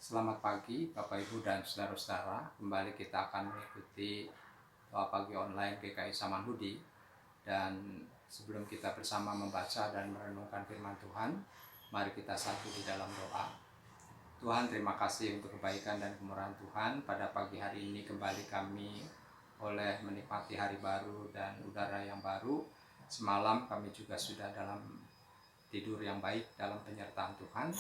Selamat pagi Bapak Ibu dan saudara-saudara. Kembali kita akan mengikuti doa pagi online GKI Samanhudi. Dan sebelum kita bersama membaca dan merenungkan firman Tuhan, mari kita satu di dalam doa. Tuhan, terima kasih untuk kebaikan dan kemurahan Tuhan. Pada pagi hari ini kembali kami boleh menikmati hari baru dan udara yang baru. Semalam kami juga sudah dalam tidur yang baik dalam penyertaan Tuhan.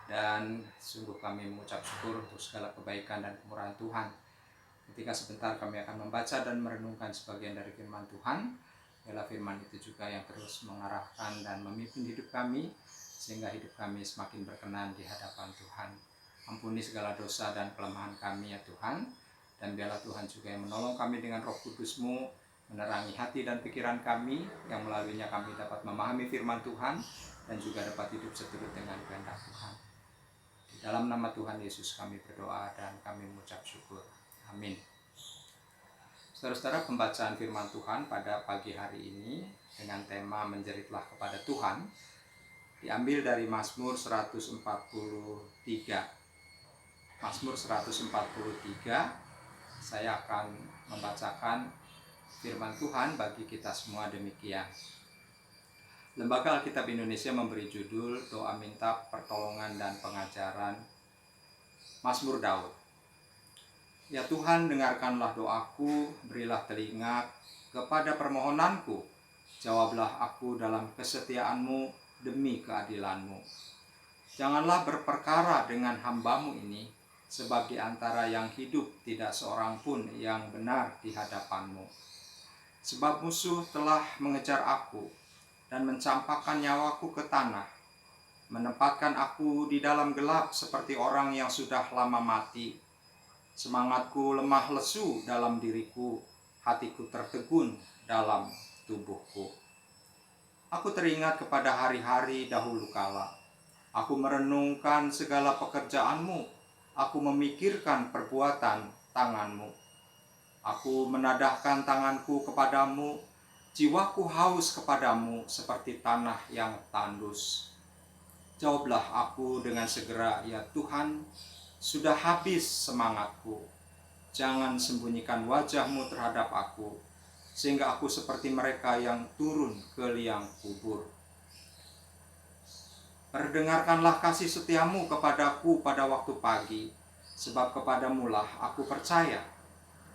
Dan sungguh kami mengucap syukur untuk segala kebaikan dan kemurahan Tuhan. Ketika sebentar kami akan membaca dan merenungkan sebagian dari firman Tuhan, biarlah firman itu juga yang terus mengarahkan dan memimpin hidup kami, sehingga hidup kami semakin berkenan di hadapan Tuhan. Ampuni segala dosa dan kelemahan kami ya Tuhan, dan biarlah Tuhan juga yang menolong kami dengan Roh Kudus-Mu, menerangi hati dan pikiran kami, yang melaluinya kami dapat memahami firman Tuhan, dan juga dapat hidup seturut dengan kehendak Tuhan. Dalam nama Tuhan Yesus kami berdoa dan kami mengucap syukur. Amin. Saudara-saudara, pembacaan firman Tuhan pada pagi hari ini dengan tema menjeritlah kepada Tuhan diambil dari Mazmur 143. Mazmur 143, saya akan membacakan firman Tuhan bagi kita semua demikian. Lembaga Alkitab Indonesia memberi judul Doa Minta Pertolongan dan Pengajaran Mazmur Daud. Ya Tuhan, dengarkanlah doaku, berilah telinga kepada permohonanku. Jawablah aku dalam kesetiaan-Mu demi keadilan-Mu. Janganlah berperkara dengan hamba-Mu ini, sebab di antara yang hidup tidak seorang pun yang benar di hadapan-Mu. Sebab musuh telah mengejar aku dan mencampakkan nyawaku ke tanah, menempatkan aku di dalam gelap seperti orang yang sudah lama mati. Semangatku lemah lesu dalam diriku, hatiku tertegun dalam tubuhku. Aku teringat kepada hari-hari dahulu kala. Aku merenungkan segala pekerjaan-Mu, aku memikirkan perbuatan tangan-Mu. Aku menadahkan tanganku kepadamu, jiwaku haus kepadamu seperti tanah yang tandus. Jawablah aku dengan segera, ya Tuhan, sudah habis semangatku. Jangan sembunyikan wajah-Mu terhadap aku, sehingga aku seperti mereka yang turun ke liang kubur. Perdengarkanlah kasih setia-Mu kepadaku pada waktu pagi, sebab kepadamu-lah aku percaya.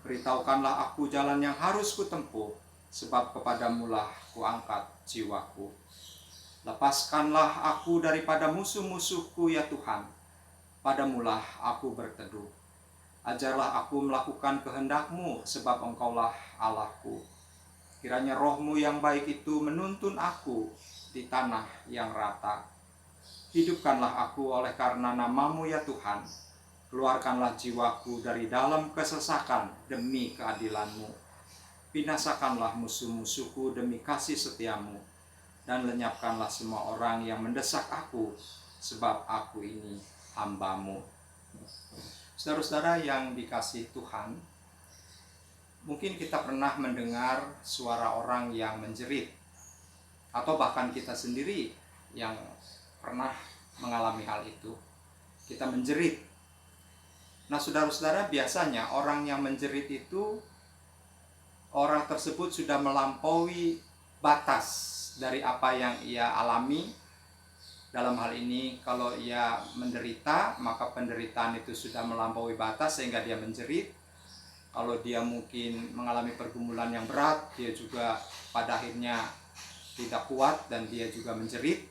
Beritahukanlah aku jalan yang harus kutempuh, sebab kepadamu-lah kuangkat jiwaku. Lepaskanlah aku daripada musuh-musuhku ya Tuhan, padamu-lah aku berteduh. Ajarlah aku melakukan kehendak-Mu, sebab Engkaulah Allahku. Kiranya Roh-Mu yang baik itu menuntun aku di tanah yang rata. Hidupkanlah aku oleh karena nama-Mu ya Tuhan. Keluarkanlah jiwaku dari dalam kesesakan demi keadilan-Mu. Binasakanlah musuh-musuhku demi kasih setia-Mu, dan lenyapkanlah semua orang yang mendesak aku, sebab aku ini hamba-Mu. Saudara-saudara yang dikasihi Tuhan, mungkin kita pernah mendengar suara orang yang menjerit, atau bahkan kita sendiri yang pernah mengalami hal itu. Kita menjerit. Nah, saudara-saudara, biasanya orang yang menjerit itu, orang tersebut sudah melampaui batas dari apa yang ia alami. Dalam hal ini, kalau ia menderita, maka penderitaan itu sudah melampaui batas sehingga dia menjerit. Kalau dia mungkin mengalami pergumulan yang berat, dia juga pada akhirnya tidak kuat dan dia juga menjerit.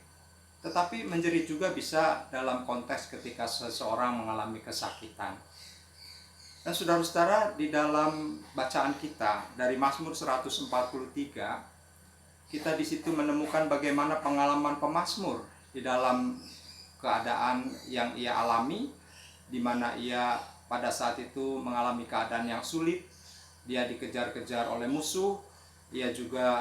Tetapi menjerit juga bisa dalam konteks ketika seseorang mengalami kesakitan. Dan saudara-saudara, di dalam bacaan kita dari Mazmur 143, kita di situ menemukan bagaimana pengalaman pemazmur di dalam keadaan yang ia alami, di mana ia pada saat itu mengalami keadaan yang sulit. Dia dikejar-kejar oleh musuh, ia juga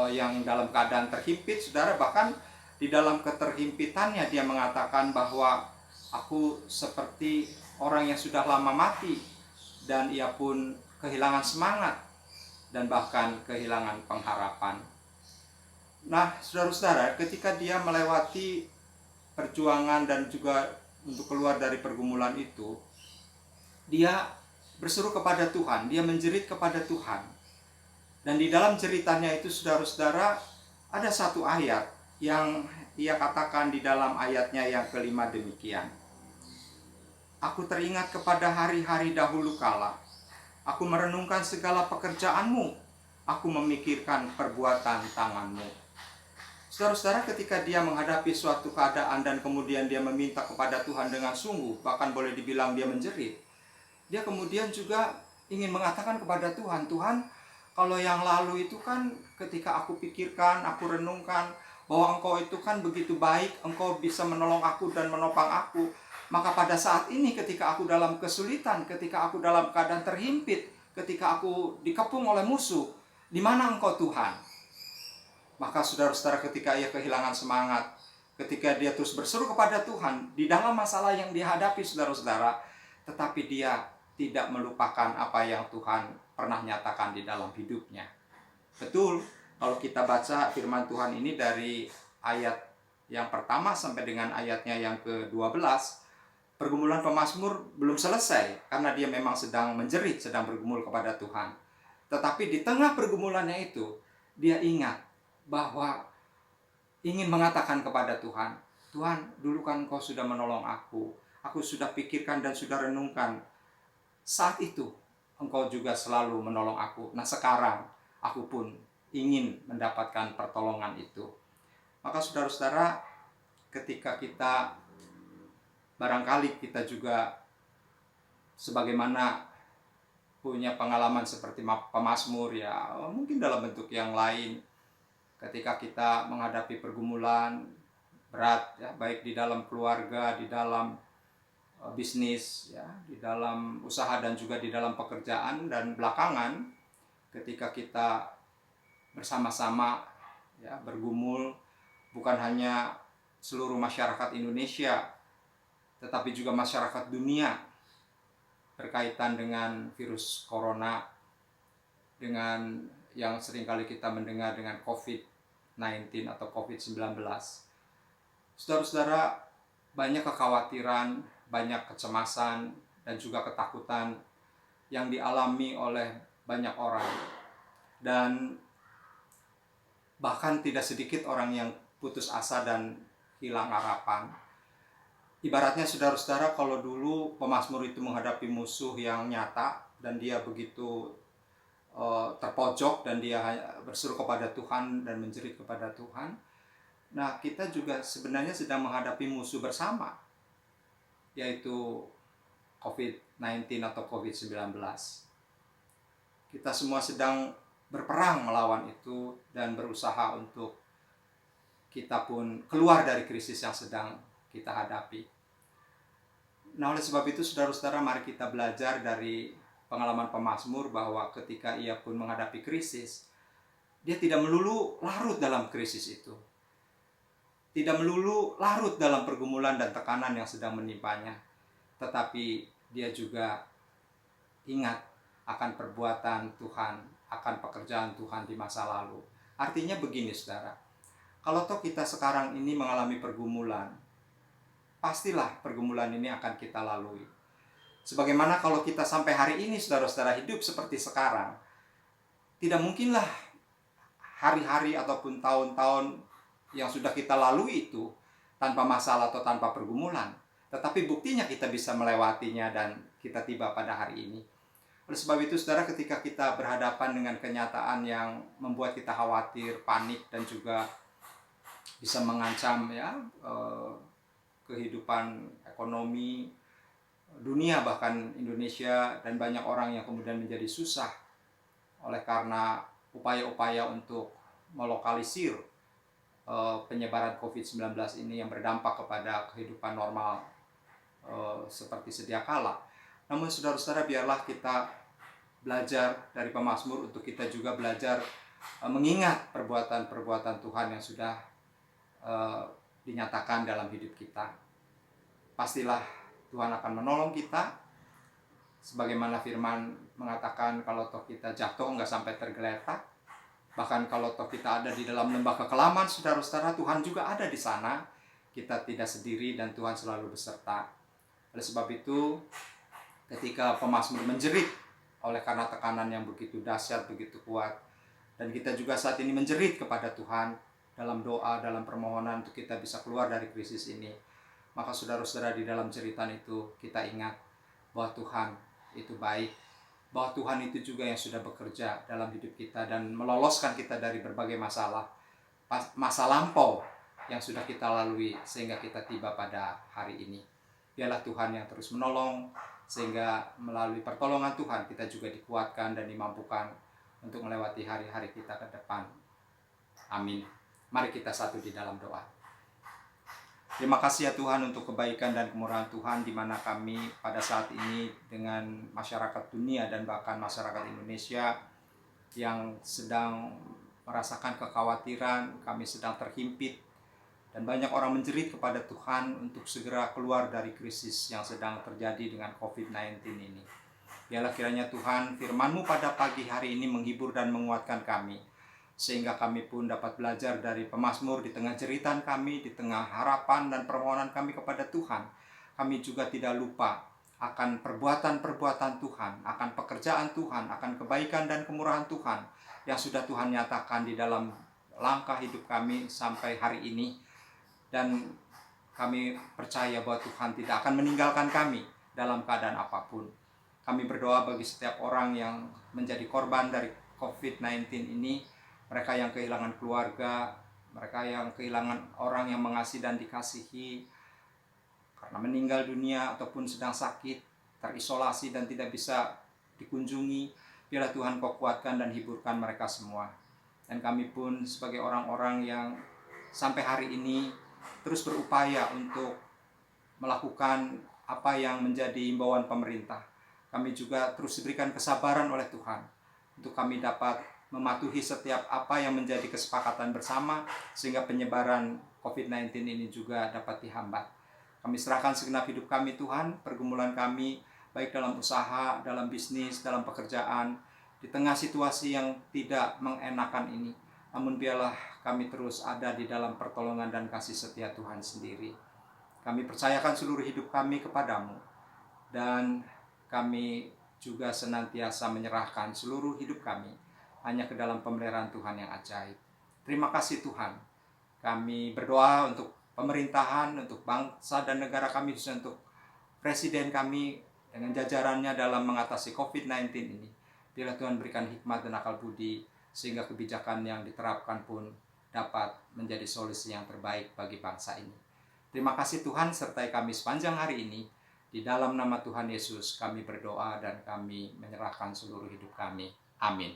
yang dalam keadaan terhimpit. Saudara, bahkan di dalam keterhimpitannya dia mengatakan bahwa aku seperti orang yang sudah lama mati, dan ia pun kehilangan semangat dan bahkan kehilangan pengharapan. Nah, saudara-saudara, ketika dia melewati perjuangan dan juga untuk keluar dari pergumulan itu, dia berseru kepada Tuhan, dia menjerit kepada Tuhan. Dan di dalam ceritanya itu, saudara-saudara, ada satu ayat yang ia katakan di dalam ayatnya yang kelima demikian. Aku teringat kepada hari-hari dahulu kala. Aku merenungkan segala pekerjaanmu. Aku memikirkan perbuatan tanganmu. Saudara-saudara, ketika dia menghadapi suatu keadaan dan kemudian dia meminta kepada Tuhan dengan sungguh, bahkan boleh dibilang dia menjerit, dia kemudian juga ingin mengatakan kepada Tuhan, Tuhan, kalau yang lalu itu kan ketika aku pikirkan, aku renungkan bahwa Engkau itu kan begitu baik, Engkau bisa menolong aku dan menopang aku. Maka pada saat ini ketika aku dalam kesulitan, ketika aku dalam keadaan terhimpit, ketika aku dikepung oleh musuh, di mana Engkau Tuhan? Maka saudara-saudara, ketika ia kehilangan semangat, ketika dia terus berseru kepada Tuhan di dalam masalah yang dihadapi, saudara-saudara, tetapi dia tidak melupakan apa yang Tuhan pernah nyatakan di dalam hidupnya. Betul, kalau kita baca firman Tuhan ini dari ayat yang pertama sampai dengan ayatnya yang ke-12, pergumulan pemazmur belum selesai karena dia memang sedang menjerit, sedang bergumul kepada Tuhan. Tetapi di tengah pergumulannya itu, dia ingat bahwa ingin mengatakan kepada Tuhan, Tuhan, dulu kan Engkau sudah menolong aku sudah pikirkan dan sudah renungkan. Saat itu Engkau juga selalu menolong aku. Nah sekarang aku pun ingin mendapatkan pertolongan itu. Maka saudara-saudara, ketika kita barangkali kita juga sebagaimana punya pengalaman seperti pemazmur, ya mungkin dalam bentuk yang lain, ketika kita menghadapi pergumulan berat, ya, baik di dalam keluarga, di dalam bisnis, ya, di dalam usaha dan juga di dalam pekerjaan, dan belakangan ketika kita bersama-sama, ya, bergumul, bukan hanya seluruh masyarakat Indonesia, tetapi juga masyarakat dunia berkaitan dengan virus corona, dengan yang seringkali kita mendengar dengan COVID-19 atau COVID-19. Saudara-saudara, banyak kekhawatiran, banyak kecemasan, dan juga ketakutan yang dialami oleh banyak orang. Dan bahkan tidak sedikit orang yang putus asa dan hilang harapan. Ibaratnya saudara-saudara, kalau dulu pemazmur itu menghadapi musuh yang nyata dan dia begitu terpojok dan dia berseru kepada Tuhan dan menjerit kepada Tuhan. Nah, kita juga sebenarnya sedang menghadapi musuh bersama, yaitu COVID-19 atau COVID-19. Kita semua sedang berperang melawan itu dan berusaha untuk kita pun keluar dari krisis yang sedang kita hadapi. Nah, oleh sebab itu saudara-saudara, mari kita belajar dari pengalaman pemazmur bahwa ketika ia pun menghadapi krisis, dia tidak melulu larut dalam krisis itu. Tidak melulu larut dalam pergumulan dan tekanan yang sedang menimpanya. Tetapi dia juga ingat akan perbuatan Tuhan, akan pekerjaan Tuhan di masa lalu. Artinya begini saudara, kalau toh kita sekarang ini mengalami pergumulan, pastilah pergumulan ini akan kita lalui. Sebagaimana kalau kita sampai hari ini saudara-saudara hidup seperti sekarang, tidak mungkinlah hari-hari ataupun tahun-tahun yang sudah kita lalui itu tanpa masalah atau tanpa pergumulan. Tetapi buktinya kita bisa melewatinya dan kita tiba pada hari ini. Oleh sebab itu saudara, ketika kita berhadapan dengan kenyataan yang membuat kita khawatir, panik, dan juga bisa mengancam, ya, kehidupan ekonomi dunia, bahkan Indonesia, dan banyak orang yang kemudian menjadi susah oleh karena upaya-upaya untuk melokalisir penyebaran COVID-19 ini yang berdampak kepada kehidupan normal seperti sedia kala. Namun saudara-saudara, biarlah kita belajar dari pemazmur untuk kita juga belajar mengingat perbuatan-perbuatan Tuhan yang sudah dinyatakan dalam hidup kita. Pastilah Tuhan akan menolong kita, sebagaimana firman mengatakan kalau toh kita jatuh enggak sampai tergeletak, bahkan kalau toh kita ada di dalam lembah kekelaman, saudara-saudara, Tuhan juga ada di sana. Kita tidak sendiri dan Tuhan selalu beserta. Oleh sebab itu, ketika pemazmur menjerit oleh karena tekanan yang begitu dahsyat, begitu kuat, dan kita juga saat ini menjerit kepada Tuhan dalam doa, dalam permohonan untuk kita bisa keluar dari krisis ini, maka saudara-saudara, di dalam cerita itu kita ingat bahwa Tuhan itu baik, bahwa Tuhan itu juga yang sudah bekerja dalam hidup kita dan meloloskan kita dari berbagai masalah, masa lampau yang sudah kita lalui sehingga kita tiba pada hari ini. Biarlah Tuhan yang terus menolong, sehingga melalui pertolongan Tuhan kita juga dikuatkan dan dimampukan untuk melewati hari-hari kita ke depan. Amin. Mari kita satu di dalam doa. Terima kasih ya Tuhan untuk kebaikan dan kemurahan Tuhan, di mana kami pada saat ini dengan masyarakat dunia dan bahkan masyarakat Indonesia yang sedang merasakan kekhawatiran, kami sedang terhimpit, dan banyak orang menjerit kepada Tuhan untuk segera keluar dari krisis yang sedang terjadi dengan COVID-19 ini. Biarlah kiranya Tuhan, firman-Mu pada pagi hari ini menghibur dan menguatkan kami, sehingga kami pun dapat belajar dari pemazmur di tengah jeritan kami, di tengah harapan dan permohonan kami kepada Tuhan. Kami juga tidak lupa akan perbuatan-perbuatan Tuhan, akan pekerjaan Tuhan, akan kebaikan dan kemurahan Tuhan yang sudah Tuhan nyatakan di dalam langkah hidup kami sampai hari ini. Dan kami percaya bahwa Tuhan tidak akan meninggalkan kami dalam keadaan apapun. Kami berdoa bagi setiap orang yang menjadi korban dari COVID-19 ini, mereka yang kehilangan keluarga, mereka yang kehilangan orang yang mengasihi dan dikasihi karena meninggal dunia ataupun sedang sakit, terisolasi dan tidak bisa dikunjungi. Biarlah Tuhan Kau kuatkan dan hiburkan mereka semua. Dan kami pun sebagai orang-orang yang sampai hari ini terus berupaya untuk melakukan apa yang menjadi himbauan pemerintah. Kami juga terus diberikan kesabaran oleh Tuhan untuk kami dapat mematuhi setiap apa yang menjadi kesepakatan bersama, sehingga penyebaran COVID-19 ini juga dapat dihambat. Kami serahkan segenap hidup kami Tuhan, pergumulan kami baik dalam usaha, dalam bisnis, dalam pekerjaan, di tengah situasi yang tidak mengenakan ini. Namun biarlah kami terus ada di dalam pertolongan dan kasih setia Tuhan sendiri. Kami percayakan seluruh hidup kami kepadamu, dan kami juga senantiasa menyerahkan seluruh hidup kami hanya ke dalam pemeliharaan Tuhan yang ajaib. Terima kasih Tuhan. Kami berdoa untuk pemerintahan, untuk bangsa dan negara kami, khususnya untuk presiden kami dengan jajarannya dalam mengatasi COVID-19 ini. Biarlah Tuhan berikan hikmat dan akal budi, sehingga kebijakan yang diterapkan pun dapat menjadi solusi yang terbaik bagi bangsa ini. Terima kasih Tuhan, sertai kami sepanjang hari ini. Di dalam nama Tuhan Yesus kami berdoa dan kami menyerahkan seluruh hidup kami. Amin.